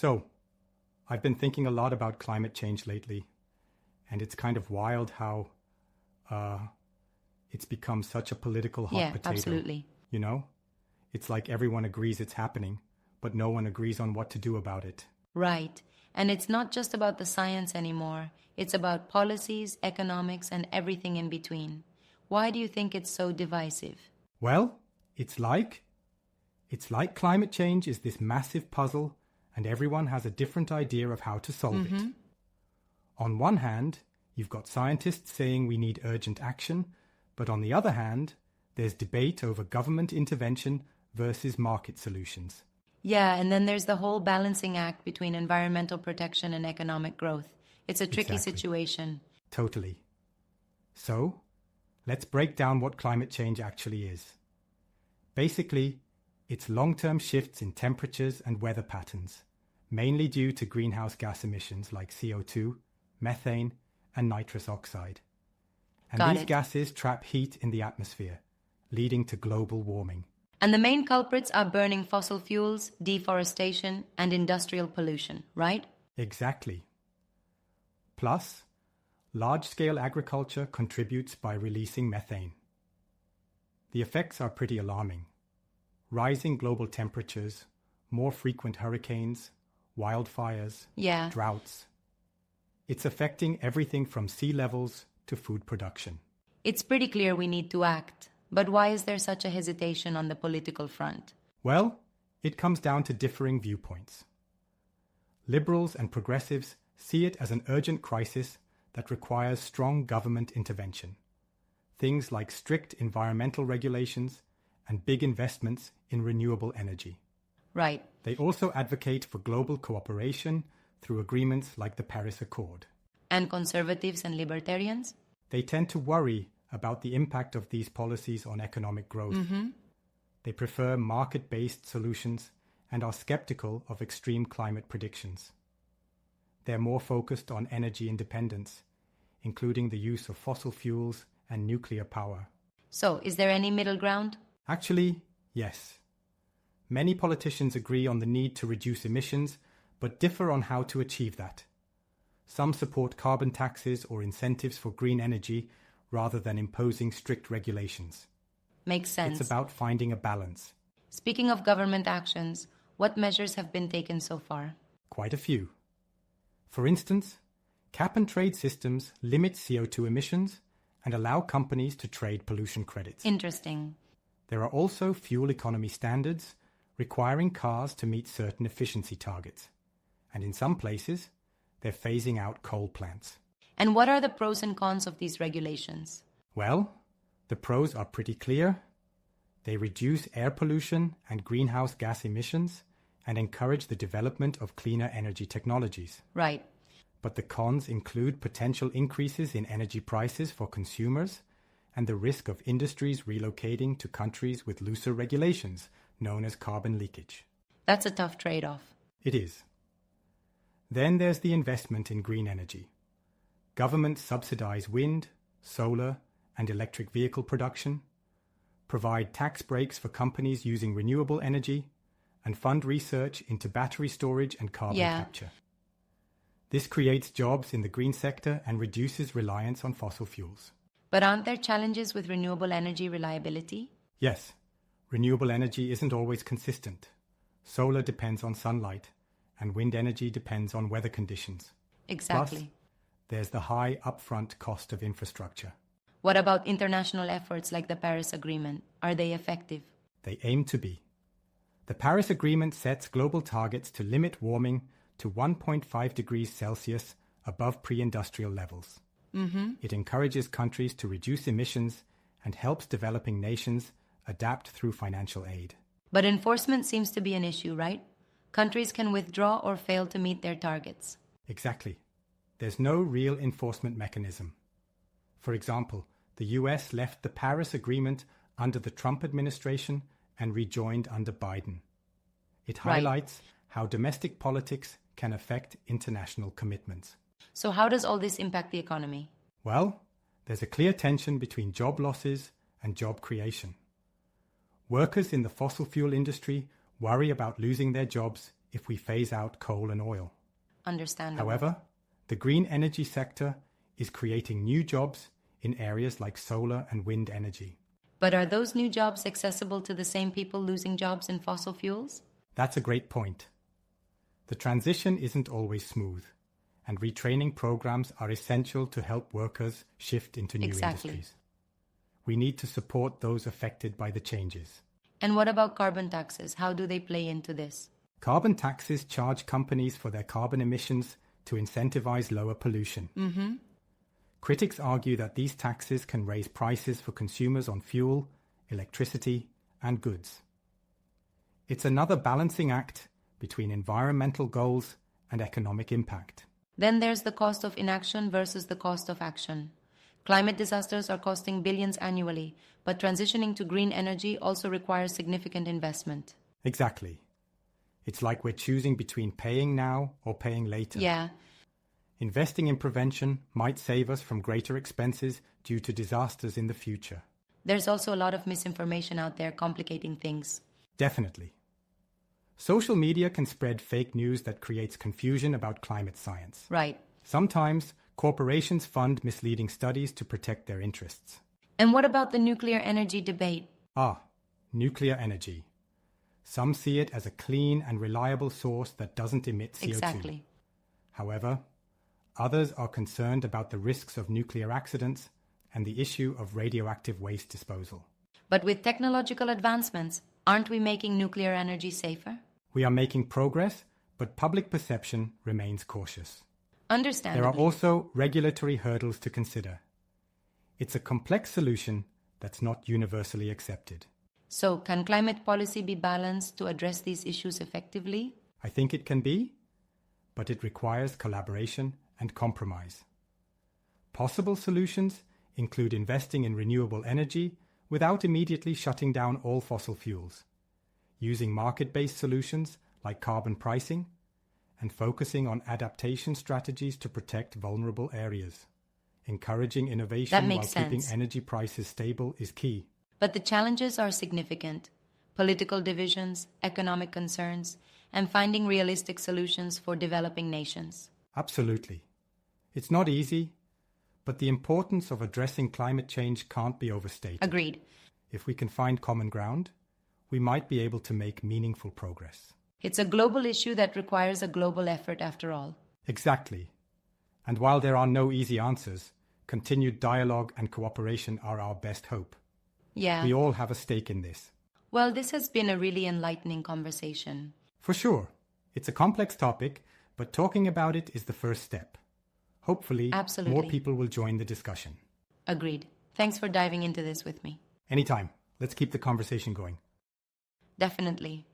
So, I've been thinking a lot about climate change lately, and it's kind of wild how it's become such a political hot potato. Absolutely. You know? It's like everyone agrees it's happening, but no one agrees on what to do about it. Right. And it's not just about the science anymore. It's about policies, economics, and everything in between. Why do you think it's so divisive? Well, it's like climate change is this massive puzzle, and everyone has a different idea of how to solve it. On one hand, you've got scientists saying we need urgent action, but on the other hand, there's debate over government intervention versus market solutions. Yeah, and then there's the whole balancing act between environmental protection and economic growth. It's a tricky situation. Totally. So, let's break down what climate change actually is. Basically, it's long-term shifts in temperatures and weather patterns, mainly due to greenhouse gas emissions like CO2, methane, and nitrous oxide. And these gases trap heat in the atmosphere, leading to global warming. And the main culprits are burning fossil fuels, deforestation, and industrial pollution, right? Exactly. Plus, large-scale agriculture contributes by releasing methane. The effects are pretty alarming. Rising global temperatures, more frequent hurricanes, wildfires, droughts. It's affecting everything from sea levels to food production. It's pretty clear we need to act. But why is there such a hesitation on the political front? Well, it comes down to differing viewpoints. Liberals and progressives see it as an urgent crisis that requires strong government intervention. Things like strict environmental regulations and big investments in renewable energy. Right. They also advocate for global cooperation through agreements like the Paris Accord. And conservatives and libertarians? They tend to worry about the impact of these policies on economic growth. They prefer market-based solutions and are skeptical of extreme climate predictions. They're more focused on energy independence, including the use of fossil fuels and nuclear power. So, is there any middle ground? Actually, yes. Many politicians agree on the need to reduce emissions, but differ on how to achieve that. Some support carbon taxes or incentives for green energy rather than imposing strict regulations. Makes sense. It's about finding a balance. Speaking of government actions, what measures have been taken so far? Quite a few. For instance, cap-and-trade systems limit CO2 emissions and allow companies to trade pollution credits. Interesting. There are also fuel economy standards requiring cars to meet certain efficiency targets. And in some places, they're phasing out coal plants. And what are the pros and cons of these regulations? Well, the pros are pretty clear. They reduce air pollution and greenhouse gas emissions and encourage the development of cleaner energy technologies. Right. But the cons include potential increases in energy prices for consumers and the risk of industries relocating to countries with looser regulations, known as carbon leakage. That's a tough trade-off. It is. Then there's the investment in green energy. Governments subsidize wind, solar, and electric vehicle production, provide tax breaks for companies using renewable energy, and fund research into battery storage and carbon capture. This creates jobs in the green sector and reduces reliance on fossil fuels. But aren't there challenges with renewable energy reliability? Yes. Renewable energy isn't always consistent. Solar depends on sunlight, and wind energy depends on weather conditions. Exactly. Plus, there's the high upfront cost of infrastructure. What about international efforts like the Paris Agreement? Are they effective? They aim to be. The Paris Agreement sets global targets to limit warming to 1.5 degrees Celsius above pre-industrial levels. It encourages countries to reduce emissions and helps developing nations adapt through financial aid. But enforcement seems to be an issue, right? Countries can withdraw or fail to meet their targets. Exactly. There's no real enforcement mechanism. For example, the US left the Paris Agreement under the Trump administration and rejoined under Biden. It highlights how domestic politics can affect international commitments. So how does all this impact the economy? Well, there's a clear tension between job losses and job creation. Workers in the fossil fuel industry worry about losing their jobs if we phase out coal and oil. Understandable. However, the green energy sector is creating new jobs in areas like solar and wind energy. But are those new jobs accessible to the same people losing jobs in fossil fuels? That's a great point. The transition isn't always smooth, and retraining programs are essential to help workers shift into new industries. We need to support those affected by the changes. And what about carbon taxes? How do they play into this? Carbon taxes charge companies for their carbon emissions to incentivize lower pollution. Critics argue that these taxes can raise prices for consumers on fuel, electricity, and goods. It's another balancing act between environmental goals and economic impact. Then there's the cost of inaction versus the cost of action. Climate disasters are costing billions annually, but transitioning to green energy also requires significant investment. Exactly. It's like we're choosing between paying now or paying later. Yeah. Investing in prevention might save us from greater expenses due to disasters in the future. There's also a lot of misinformation out there complicating things. Definitely. Social media can spread fake news that creates confusion about climate science. Right. Sometimes corporations fund misleading studies to protect their interests. And what about the nuclear energy debate? Nuclear energy. Some see it as a clean and reliable source that doesn't emit CO2. Exactly. However, others are concerned about the risks of nuclear accidents and the issue of radioactive waste disposal. But with technological advancements, aren't we making nuclear energy safer? We are making progress, but public perception remains cautious. Understandably. There are also regulatory hurdles to consider. It's a complex solution that's not universally accepted. So, can climate policy be balanced to address these issues effectively? I think it can be, but it requires collaboration and compromise. Possible solutions include investing in renewable energy without immediately shutting down all fossil fuels, using market-based solutions like carbon pricing, and focusing on adaptation strategies to protect vulnerable areas. Encouraging innovation while keeping energy prices stable is key. But the challenges are significant. Political divisions, economic concerns, and finding realistic solutions for developing nations. Absolutely. It's not easy, but the importance of addressing climate change can't be overstated. Agreed. If we can find common ground, we might be able to make meaningful progress. It's a global issue that requires a global effort after all. Exactly. And while there are no easy answers, continued dialogue and cooperation are our best hope. Yeah. We all have a stake in this. Well, this has been a really enlightening conversation. For sure. It's a complex topic, but talking about it is the first step. Hopefully, more people will join the discussion. Agreed. Thanks for diving into this with me. Anytime. Let's keep the conversation going. Definitely.